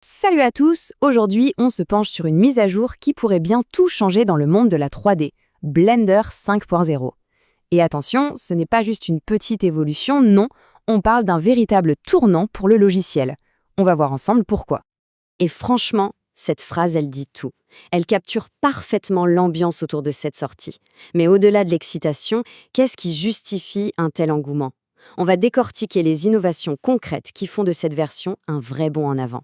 Salut à tous, aujourd'hui on se penche sur une mise à jour qui pourrait bien tout changer dans le monde de la 3D, Blender 5.0. Et attention, ce n'est pas juste une petite évolution, non, on parle d'un véritable tournant pour le logiciel. On va voir ensemble pourquoi. Et franchement, cette phrase, elle dit tout. Elle capture parfaitement l'ambiance autour de cette sortie. Mais au-delà de l'excitation, qu'est-ce qui justifie un tel engouement? On va décortiquer les innovations concrètes qui font de cette version un vrai bond en avant.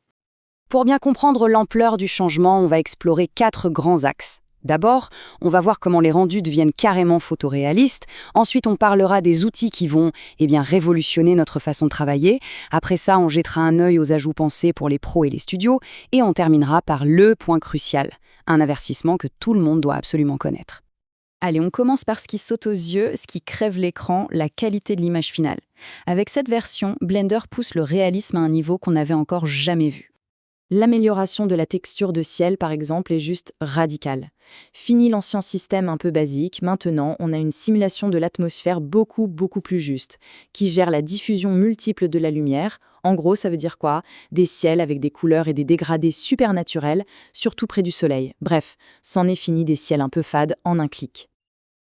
Pour bien comprendre l'ampleur du changement, on va explorer 4 grands axes. D'abord, on va voir comment les rendus deviennent carrément photoréalistes. Ensuite, on parlera des outils qui vont révolutionner notre façon de travailler. Après ça, on jettera un œil aux ajouts pensés pour les pros et les studios. Et on terminera par le point crucial, un avertissement que tout le monde doit absolument connaître. Allez, on commence par ce qui saute aux yeux, ce qui crève l'écran, la qualité de l'image finale. Avec cette version, Blender pousse le réalisme à un niveau qu'on n'avait encore jamais vu. L'amélioration de la texture de ciel, par exemple, est juste radicale. Fini l'ancien système un peu basique, maintenant on a une simulation de l'atmosphère beaucoup plus juste, qui gère la diffusion multiple de la lumière. En gros, ça veut dire quoi? Des ciels avec des couleurs et des dégradés super naturels, surtout près du soleil. Bref, c'en est fini des ciels un peu fades en un clic.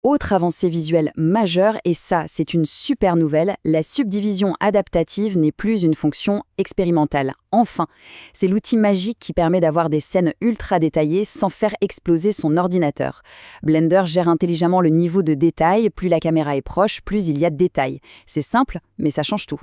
Autre avancée visuelle majeure, et ça, c'est une super nouvelle, la subdivision adaptative n'est plus une fonction expérimentale. Enfin, c'est l'outil magique qui permet d'avoir des scènes ultra détaillées sans faire exploser son ordinateur. Blender gère intelligemment le niveau de détail, plus la caméra est proche, plus il y a de détails. C'est simple, mais ça change tout.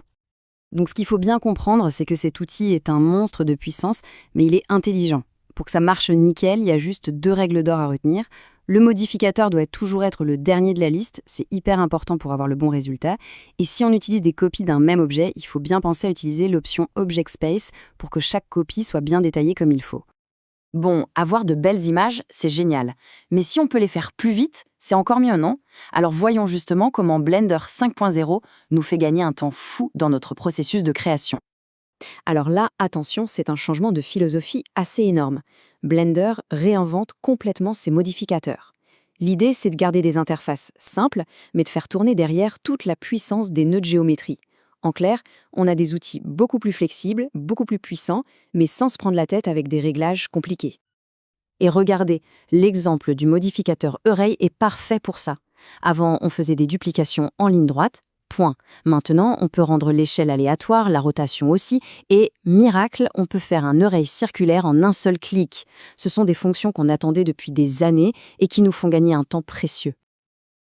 Donc ce qu'il faut bien comprendre, c'est que cet outil est un monstre de puissance, mais il est intelligent. Pour que ça marche nickel, il y a juste 2 règles d'or à retenir. Le modificateur doit toujours être le dernier de la liste, c'est hyper important pour avoir le bon résultat. Et si on utilise des copies d'un même objet, il faut bien penser à utiliser l'option Object Space pour que chaque copie soit bien détaillée comme il faut. Bon, avoir de belles images, c'est génial. Mais si on peut les faire plus vite, c'est encore mieux, non? Alors voyons justement comment Blender 5.0 nous fait gagner un temps fou dans notre processus de création. Alors là, attention, c'est un changement de philosophie assez énorme. Blender réinvente complètement ses modificateurs. L'idée, c'est de garder des interfaces simples, mais de faire tourner derrière toute la puissance des nœuds de géométrie. En clair, on a des outils beaucoup plus flexibles, beaucoup plus puissants, mais sans se prendre la tête avec des réglages compliqués. Et regardez, l'exemple du modificateur Array est parfait pour ça. Avant, on faisait des duplications en ligne droite. Point. Maintenant, on peut rendre l'échelle aléatoire, la rotation aussi, et, miracle, on peut faire un array circulaire en un seul clic. Ce sont des fonctions qu'on attendait depuis des années et qui nous font gagner un temps précieux.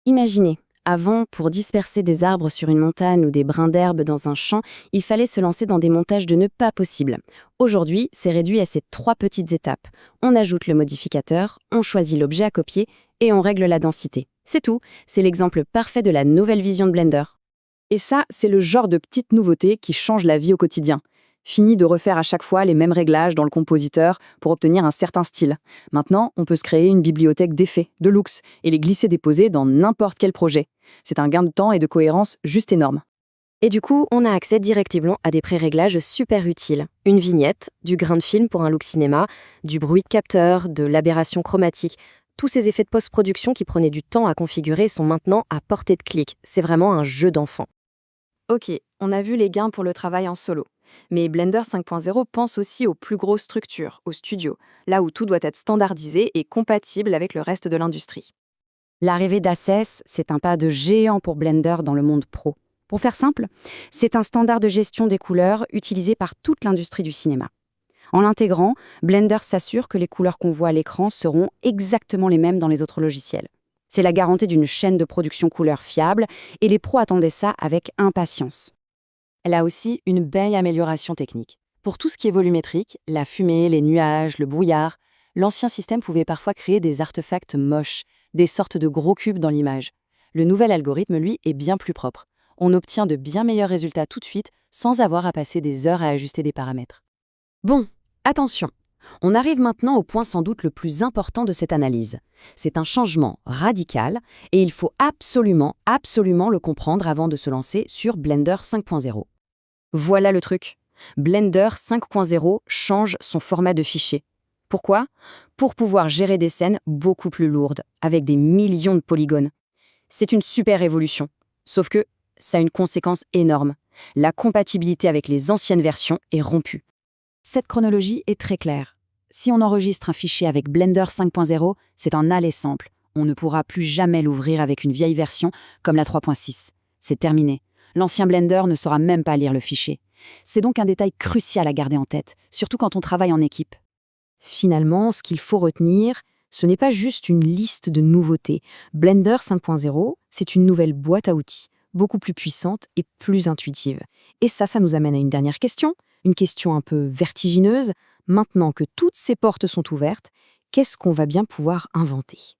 Imaginez, avant, pour disperser des arbres sur une montagne ou des brins d'herbe dans un champ, il fallait se lancer dans des montages de nœuds pas possibles. Aujourd'hui, c'est réduit à ces 3 petites étapes. On ajoute le modificateur, on choisit l'objet à copier et on règle la densité. C'est tout, c'est l'exemple parfait de la nouvelle vision de Blender. Et ça, c'est le genre de petite nouveauté qui change la vie au quotidien. Fini de refaire à chaque fois les mêmes réglages dans le compositeur pour obtenir un certain style. Maintenant, on peut se créer une bibliothèque d'effets, de looks, et les glisser-déposer dans n'importe quel projet. C'est un gain de temps et de cohérence juste énorme. Et du coup, on a accès directement à des pré-réglages super utiles. Une vignette, du grain de film pour un look cinéma, du bruit de capteur, de l'aberration chromatique. Tous ces effets de post-production qui prenaient du temps à configurer sont maintenant à portée de clic. C'est vraiment un jeu d'enfant. Ok, on a vu les gains pour le travail en solo. Mais Blender 5.0 pense aussi aux plus grosses structures, aux studios, là où tout doit être standardisé et compatible avec le reste de l'industrie. L'arrivée d'Access, c'est un pas de géant pour Blender dans le monde pro. Pour faire simple, c'est un standard de gestion des couleurs utilisé par toute l'industrie du cinéma. En l'intégrant, Blender s'assure que les couleurs qu'on voit à l'écran seront exactement les mêmes dans les autres logiciels. C'est la garantie d'une chaîne de production couleur fiable et les pros attendaient ça avec impatience. Elle a aussi une belle amélioration technique. Pour tout ce qui est volumétrique, la fumée, les nuages, le brouillard, l'ancien système pouvait parfois créer des artefacts moches, des sortes de gros cubes dans l'image. Le nouvel algorithme, lui, est bien plus propre. On obtient de bien meilleurs résultats tout de suite sans avoir à passer des heures à ajuster des paramètres. Bon, attention, on arrive maintenant au point sans doute le plus important de cette analyse. C'est un changement radical et il faut absolument le comprendre avant de se lancer sur Blender 5.0. Voilà le truc. Blender 5.0 change son format de fichier. Pourquoi? Pour pouvoir gérer des scènes beaucoup plus lourdes, avec des millions de polygones. C'est une super évolution. Sauf que ça a une conséquence énorme. La compatibilité avec les anciennes versions est rompue. Cette chronologie est très claire. Si on enregistre un fichier avec Blender 5.0, c'est un aller simple. On ne pourra plus jamais l'ouvrir avec une vieille version comme la 3.6. C'est terminé. L'ancien Blender ne saura même pas lire le fichier. C'est donc un détail crucial à garder en tête, surtout quand on travaille en équipe. Finalement, ce qu'il faut retenir, ce n'est pas juste une liste de nouveautés. Blender 5.0, c'est une nouvelle boîte à outils, beaucoup plus puissante et plus intuitive. Et ça nous amène à une dernière question, une question un peu vertigineuse. Maintenant que toutes ces portes sont ouvertes, qu'est-ce qu'on va bien pouvoir inventer ?